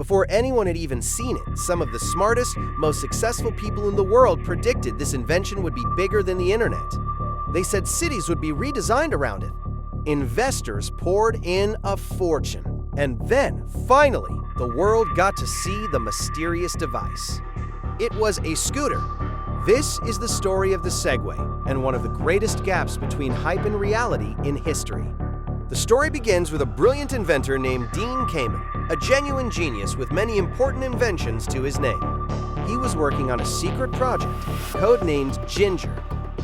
Before anyone had even seen it, some of the smartest, most successful people in the world predicted this invention would be bigger than the internet. They said cities would be redesigned around it. Investors poured in a fortune. And then, finally, the world got to see the mysterious device. It was a scooter. This is the story of the Segway, and one of the greatest gaps between hype and reality in history. The story begins with a brilliant inventor named Dean Kamen, a genuine genius with many important inventions to his name. He was working on a secret project, codenamed Ginger,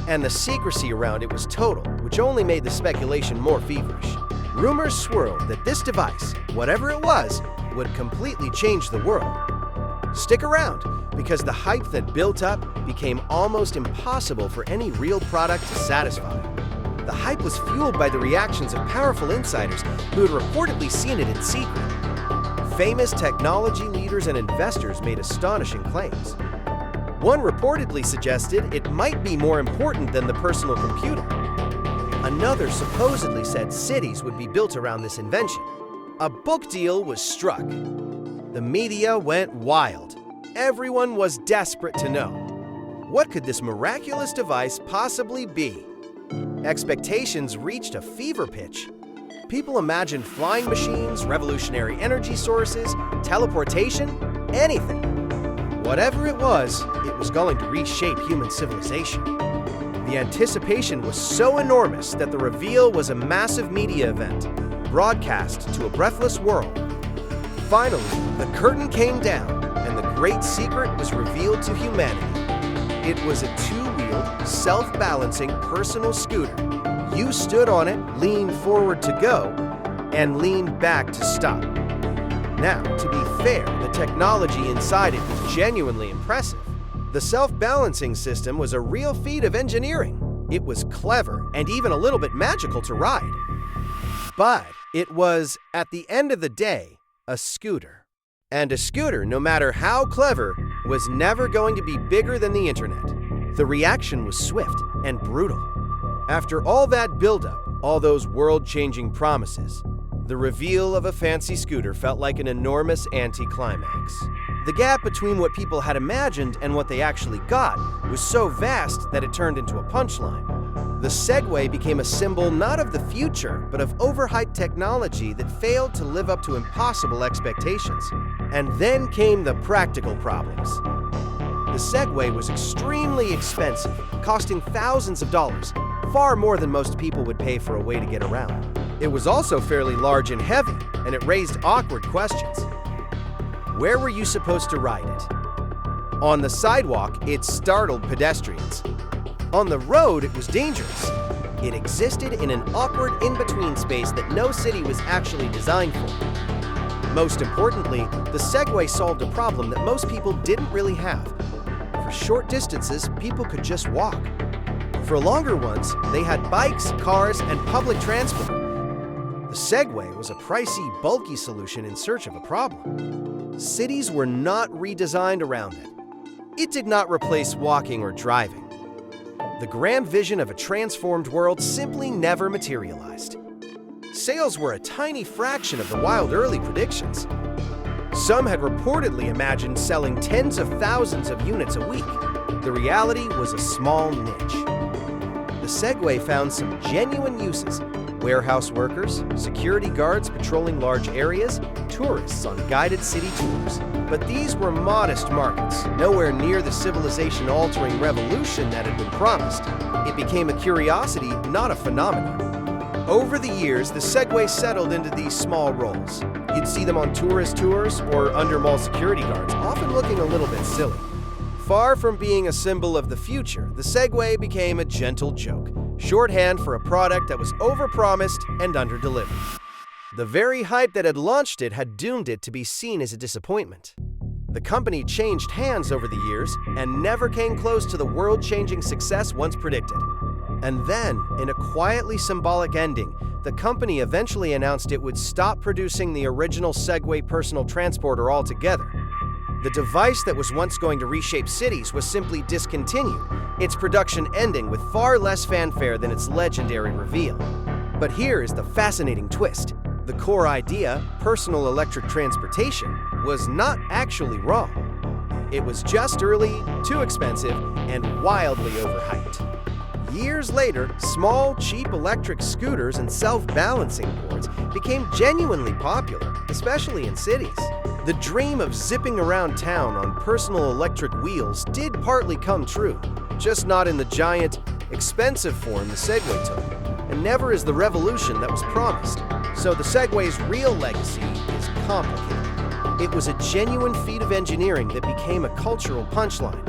and the secrecy around it was total, which only made the speculation more feverish. Rumors swirled that this device, whatever it was, would completely change the world. Stick around, because the hype that built up became almost impossible for any real product to satisfy. The hype was fueled by the reactions of powerful insiders who had reportedly seen it in secret. Famous technology leaders and investors made astonishing claims. One reportedly suggested it might be more important than the personal computer. Another supposedly said cities would be built around this invention. A book deal was struck. The media went wild. Everyone was desperate to know. What could this miraculous device possibly be? Expectations reached a fever pitch. People imagined flying machines, revolutionary energy sources, teleportation, anything. Whatever it was going to reshape human civilization. The anticipation was so enormous that the reveal was a massive media event, broadcast to a breathless world. Finally, the curtain came down, and the great secret was revealed to humanity. It was a two-wheeled, self-balancing personal scooter. You stood on it, leaned forward to go, and leaned back to stop. Now, to be fair, the technology inside it was genuinely impressive. The self-balancing system was a real feat of engineering. It was clever and even a little bit magical to ride. But it was, at the end of the day, a scooter. And a scooter, no matter how clever, was never going to be bigger than the internet. The reaction was swift and brutal. After all that buildup, all those world-changing promises, the reveal of a fancy scooter felt like an enormous anticlimax. The gap between what people had imagined and what they actually got was so vast that it turned into a punchline. The Segway became a symbol not of the future, but of overhyped technology that failed to live up to impossible expectations. And then came the practical problems. The Segway was extremely expensive, costing thousands of dollars, far more than most people would pay for a way to get around. It was also fairly large and heavy, and it raised awkward questions. Where were you supposed to ride it? On the sidewalk, it startled pedestrians. On the road, it was dangerous. It existed in an awkward in-between space that no city was actually designed for. Most importantly, the Segway solved a problem that most people didn't really have. For short distances, people could just walk. For longer ones, they had bikes, cars, and public transport. The Segway was a pricey, bulky solution in search of a problem. Cities were not redesigned around it. It did not replace walking or driving. The grand vision of a transformed world simply never materialized. Sales were a tiny fraction of the wild early predictions. Some had reportedly imagined selling tens of thousands of units a week. The reality was a small niche. The Segway found some genuine uses: warehouse workers, security guards patrolling large areas, tourists on guided city tours. But these were modest markets, nowhere near the civilization-altering revolution that had been promised. It became a curiosity, not a phenomenon. Over the years, the Segway settled into these small roles. You'd see them on tourist tours or under mall security guards, often looking a little bit silly. Far from being a symbol of the future, the Segway became a gentle joke, shorthand for a product that was overpromised and underdelivered. The very hype that had launched it had doomed it to be seen as a disappointment. The company changed hands over the years and never came close to the world-changing success once predicted. And then, in a quietly symbolic ending, the company eventually announced it would stop producing the original Segway personal transporter altogether. The device that was once going to reshape cities was simply discontinued, its production ending with far less fanfare than its legendary reveal. But here is the fascinating twist. The core idea, personal electric transportation, was not actually wrong. It was just early, too expensive, and wildly overhyped. Years later, small, cheap electric scooters and self-balancing boards became genuinely popular, especially in cities. The dream of zipping around town on personal electric wheels did partly come true, just not in the giant, expensive form the Segway took, and never as the revolution that was promised. So the Segway's real legacy is complicated. It was a genuine feat of engineering that became a cultural punchline.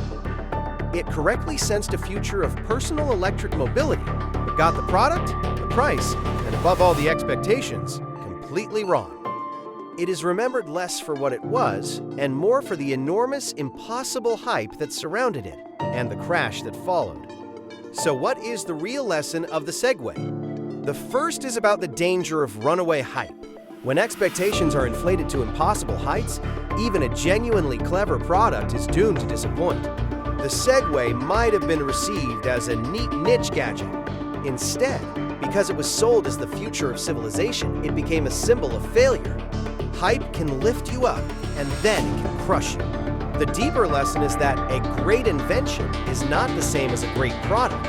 It correctly sensed a future of personal electric mobility, but got the product, the price, and above all the expectations, completely wrong. It is remembered less for what it was, and more for the enormous, impossible hype that surrounded it, and the crash that followed. So what is the real lesson of the Segway? The first is about the danger of runaway hype. When expectations are inflated to impossible heights, even a genuinely clever product is doomed to disappoint. The Segway might have been received as a neat niche gadget. Instead, because it was sold as the future of civilization, it became a symbol of failure. Hype can lift you up, and then it can crush you. The deeper lesson is that a great invention is not the same as a great product.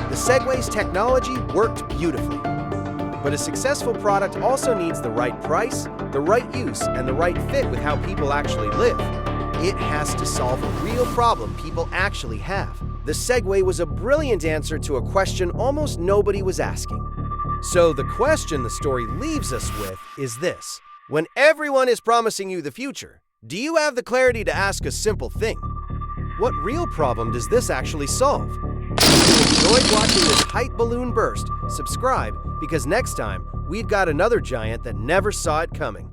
The Segway's technology worked beautifully. But a successful product also needs the right price, the right use, and the right fit with how people actually live. It has to solve a real problem people actually have. The Segway was a brilliant answer to a question almost nobody was asking. So the question the story leaves us with is this: when everyone is promising you the future, do you have the clarity to ask a simple thing? What real problem does this actually solve? If you enjoyed watching this hype balloon burst, subscribe, because next time we've got another giant that never saw it coming.